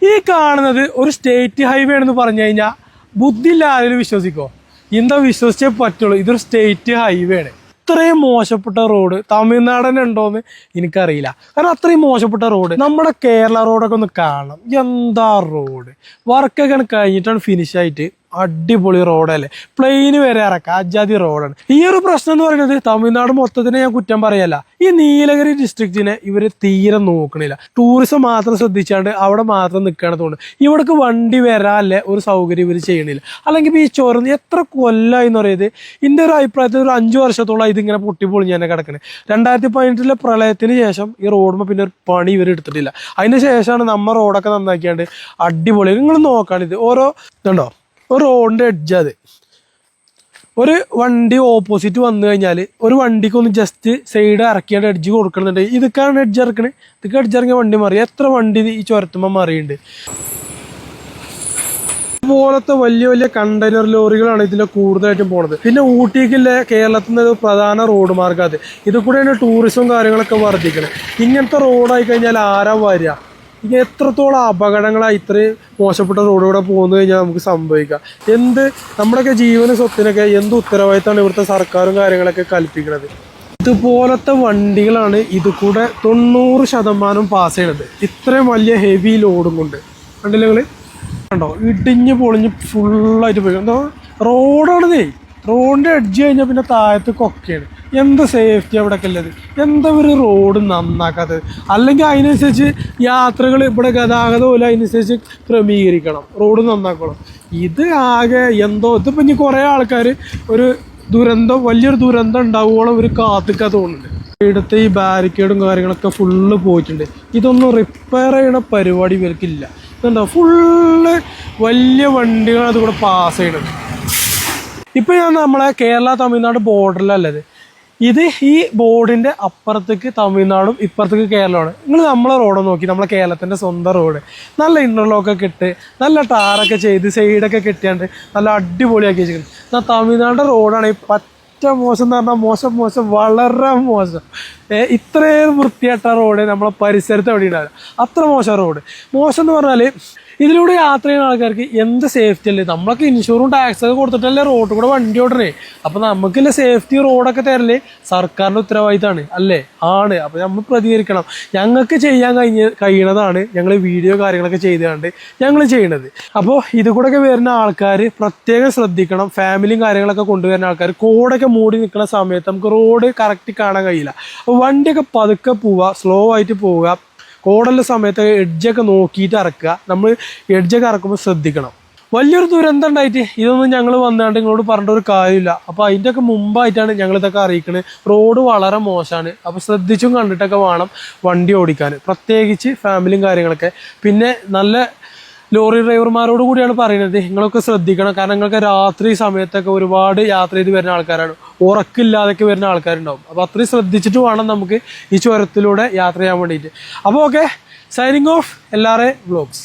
ഈ കാണുന്നത് ഒരു സ്റ്റേറ്റ് ഹൈവേ ആണെന്ന് പറഞ്ഞു കഴിഞ്ഞാൽ ബുദ്ധിയില്ല ആരെങ്കിലും വിശ്വസിക്കോ? എന്താ വിശ്വസിച്ചേ പറ്റുള്ളൂ. ഇതൊരു സ്റ്റേറ്റ് ഹൈവേ ആണ്. ഇത്രയും മോശപ്പെട്ട റോഡ് തമിഴ്നാടൻ ഉണ്ടോയെന്ന് എനിക്കറിയില്ല. കാരണം അത്രയും മോശപ്പെട്ട റോഡ്. നമ്മുടെ കേരള റോഡൊക്കെ ഒന്ന് കാണണം. എന്താ റോഡ് വർക്കൊക്കെ കഴിഞ്ഞിട്ടാണ് ഫിനിഷ് ആയിട്ട് അടിപൊളി റോഡല്ലേ. പ്ലെയിന് വരെ ഇറക്കാം. അജാതി റോഡാണ്. ഈ ഒരു പ്രശ്നം എന്ന് പറയുന്നത് തമിഴ്നാട് മൊത്തത്തിനെ ഞാൻ കുറ്റം പറയല്ല. ഈ നീലഗിരി ഡിസ്ട്രിക്റ്റിനെ ഇവര് തീരെ നോക്കണില്ല. ടൂറിസം മാത്രം ശ്രദ്ധിച്ചാണ്ട് അവിടെ മാത്രം നിൽക്കുകയാണ് തോന്നുന്നത്. ഇവിടേക്ക് വണ്ടി വരാല്ലേ ഒരു സൗകര്യം ഇവർ ചെയ്യണില്ല. അല്ലെങ്കിൽ ഈ ചൊരന്ന് എത്ര കൊല്ലമായി എന്ന് പറയുന്നത് എൻ്റെ ഒരു അഭിപ്രായത്തിൽ ഒരു 5 വർഷത്തോളം ഇതിങ്ങനെ പൊട്ടിപ്പൊളിഞ്ഞ് തന്നെ കിടക്കണേ. 2018 പ്രളയത്തിന് ശേഷം ഈ റോഡുമ്പോൾ പിന്നെ ഒരു പണി ഇവർ എടുത്തിട്ടില്ല. അതിന് ശേഷമാണ് നമ്മ റോഡൊക്കെ നന്നാക്കിയാണ്ട് അടിപൊളി. നിങ്ങൾ നോക്കാണിത് ഓരോ ഇതുണ്ടോ ഒരു റോഡിൻ്റെ എഡ്ജ്. അത് ഒരു വണ്ടി ഓപ്പോസിറ്റ് വന്നു കഴിഞ്ഞാൽ ഒരു വണ്ടിക്ക് ഒന്ന് ജസ്റ്റ് സൈഡ് ഇറക്കിയാണ്ട് എഡ്ജ് കൊടുക്കണമെന്നുണ്ടെങ്കിൽ ഇതൊക്കെയാണ് എഡ്ജ് ഇറക്കണേ. ഇതൊക്കെ എഡ്ജ് ഇറങ്ങിയ വണ്ടി മാറി. എത്ര വണ്ടി ഈ ചുരത്തുമ്പോൾ മാറിയുണ്ട്. ഇതുപോലത്തെ വലിയ വലിയ കണ്ടെയ്നർ ലോറികളാണ് ഇതിലെ കൂടുതലായിട്ടും പോണത്. പിന്നെ ഊട്ടിക്കുള്ള കേരളത്തിൽ നിന്ന് പ്രധാന റോഡ് മാർഗ്ഗം അത്. ഇത് കൂടെയാണ് ടൂറിസവും കാര്യങ്ങളൊക്കെ വർദ്ധിക്കണേ. ഇങ്ങനത്തെ റോഡായി കഴിഞ്ഞാൽ ആരാ വരിക? ഇനി എത്രത്തോളം അപകടങ്ങളായി ഇത്രയും മോശപ്പെട്ട റോഡിലൂടെ പോകുന്നു കഴിഞ്ഞാൽ നമുക്ക് സംഭവിക്കാം. നമ്മുടെയൊക്കെ ജീവന സ്വത്തിനൊക്കെ എന്ത് ഉത്തരവാദിത്തമാണ് ഇവിടുത്തെ സർക്കാരും കാര്യങ്ങളൊക്കെ കൽപ്പിക്കുന്നത്. ഇതുപോലത്തെ വണ്ടികളാണ് ഇത് കൂടെ 90% പാസ് ചെയ്യണത്. ഇത്രയും വലിയ ഹെവി ലോഡും കൊണ്ട് കണ്ടില്ല നിങ്ങൾ? കണ്ടോ ഇടിഞ്ഞ് പൊളിഞ്ഞ് ഫുള്ളായിട്ട് പോയി. എന്താ റോഡാണിതേ. റോഡിൻ്റെ എഡ്ജ് കഴിഞ്ഞാൽ പിന്നെ താഴത്ത് കൊക്കയാണ്. എന്ത് സേഫ്റ്റി അവിടെയൊക്കെ ഉള്ളത്? എന്താ ഒരു റോഡ് നന്നാക്കാത്തത്? അല്ലെങ്കിൽ അതിനനുസരിച്ച് യാത്രകൾ ഇവിടെ ഗതാഗതം പോലും അതിനനുസരിച്ച് ക്രമീകരിക്കണം. റോഡ് നന്നാക്കണം. ഇത് ആകെ എന്തോ ഇതിപ്പോൾ ഇനി കുറേ ആൾക്കാർ ഒരു വലിയൊരു ദുരന്തം ഉണ്ടാവുകയോളം ഇവർ കാത്തിക്കാൻ തോന്നുന്നുണ്ട്. ഇവിടുത്തെ ഈ ബാരിക്കേഡും കാര്യങ്ങളൊക്കെ ഫുള്ള് പോയിട്ടുണ്ട്. ഇതൊന്നും റിപ്പയർ ചെയ്യണ പരിപാടി ഇവർക്കില്ല. ഇതുണ്ടോ ഫുള്ള് വലിയ വണ്ടികൾ അതുകൂടെ പാസ് ചെയ്യണത്. ഇപ്പം ഞാൻ നമ്മളെ കേരള തമിഴ്നാട് ബോർഡറിലല്ലത്. ഇത് ഈ ബോർഡിൻ്റെ അപ്പുറത്തേക്ക് തമിഴ്നാടും ഇപ്പുറത്തേക്ക് കേരളമാണ്. നിങ്ങൾ നമ്മളെ റോഡ് നോക്കി, നമ്മളെ കേരളത്തിൻ്റെ സ്വന്തം റോഡ് നല്ല ഇൻ്റർലോക്കൊക്കെ ഇട്ട് നല്ല ടാറൊക്കെ ചെയ്ത് സൈഡൊക്കെ കെട്ടിയാണ്ട് നല്ല അടിപൊളിയാക്കി വെച്ചിരിക്കുന്നത്. എന്നാൽ തമിഴ്നാടിൻ്റെ റോഡാണ് ഈ പറ്റ മോശം എന്ന് പറഞ്ഞാൽ മോശം വളരെ മോശം. ഇത്രയും വൃത്തിയായിട്ട റോഡ് നമ്മളെ പരിസരത്ത് എവിടെ ഉണ്ടാവില്ല. അത്ര മോശം റോഡ്. മോശം എന്ന് പറഞ്ഞാൽ ഇതിലൂടെ യാത്ര ചെയ്യുന്ന ആൾക്കാർക്ക് എന്ത് സേഫ്റ്റി അല്ലേ? നമ്മളൊക്കെ ഇൻഷുറും ടാക്സൊക്കെ കൊടുത്തിട്ടല്ലേ റോഡ് കൂടെ വണ്ടി ഓടണേ. അപ്പം നമുക്കില്ല സേഫ്റ്റി റോഡൊക്കെ തരല്ലേ സർക്കാരിൻ്റെ ഉത്തരവാദിത്തമാണ് അല്ലേ? ആണ്. അപ്പം നമ്മൾ പ്രതികരിക്കണം. ഞങ്ങൾക്ക് ചെയ്യാൻ കഴിയണതാണ് ഞങ്ങൾ വീഡിയോ കാര്യങ്ങളൊക്കെ ചെയ്തുകൊണ്ട് ഞങ്ങൾ ചെയ്യണത്. അപ്പോൾ ഇത് കൂടെയൊക്കെ വരുന്ന ആൾക്കാർ പ്രത്യേകം ശ്രദ്ധിക്കണം. ഫാമിലിയും കാര്യങ്ങളൊക്കെ കൊണ്ടുവരുന്ന ആൾക്കാർ കോടൊക്കെ മൂടി നിൽക്കുന്ന സമയത്ത് നമുക്ക് റോഡ് കറക്റ്റ് കാണാൻ കഴിയില്ല. അപ്പോൾ വണ്ടിയൊക്കെ പതുക്കെ പോവുക, സ്ലോ ആയിട്ട് പോവുക. കോടലുള്ള സമയത്ത് എഡ്ജൊക്കെ നോക്കിയിട്ട് ഇറക്കുക. നമ്മൾ എഡ്ജൊക്കെ ഇറക്കുമ്പോൾ ശ്രദ്ധിക്കണം. വലിയൊരു ദുരന്തം ഉണ്ടായിട്ട് ഇതൊന്നും ഞങ്ങൾ വന്നാണ്ട് നിങ്ങളോട് പറഞ്ഞിട്ട് ഒരു കാര്യമില്ല. അപ്പോൾ അതിൻ്റെയൊക്കെ മുമ്പായിട്ടാണ് ഞങ്ങളിതൊക്കെ അറിയിക്കുന്നത്. റോഡ് വളരെ മോശമാണ്. അപ്പോൾ ശ്രദ്ധിച്ചും കണ്ടിട്ടൊക്കെ വേണം വണ്ടി ഓടിക്കാൻ, പ്രത്യേകിച്ച് ഫാമിലിയും കാര്യങ്ങളൊക്കെ. പിന്നെ നല്ല ലോറി ഡ്രൈവർമാരോട് കൂടിയാണ് പറയുന്നത്, നിങ്ങളൊക്കെ ശ്രദ്ധിക്കണം. കാരണം നിങ്ങൾക്ക് രാത്രി സമയത്തൊക്കെ ഒരുപാട് യാത്ര ചെയ്ത് വരുന്ന ആൾക്കാരാണ്. ഉറക്കില്ലാതൊക്കെ വരുന്ന ആൾക്കാരുണ്ടാവും. അപ്പോൾ അത്രയും ശ്രദ്ധിച്ചിട്ട് വേണം നമുക്ക് ഈ ചുരത്തിലൂടെ യാത്ര ചെയ്യാൻ വേണ്ടിയിട്ട്. അപ്പോൾ okay, signing off LRA vlogs.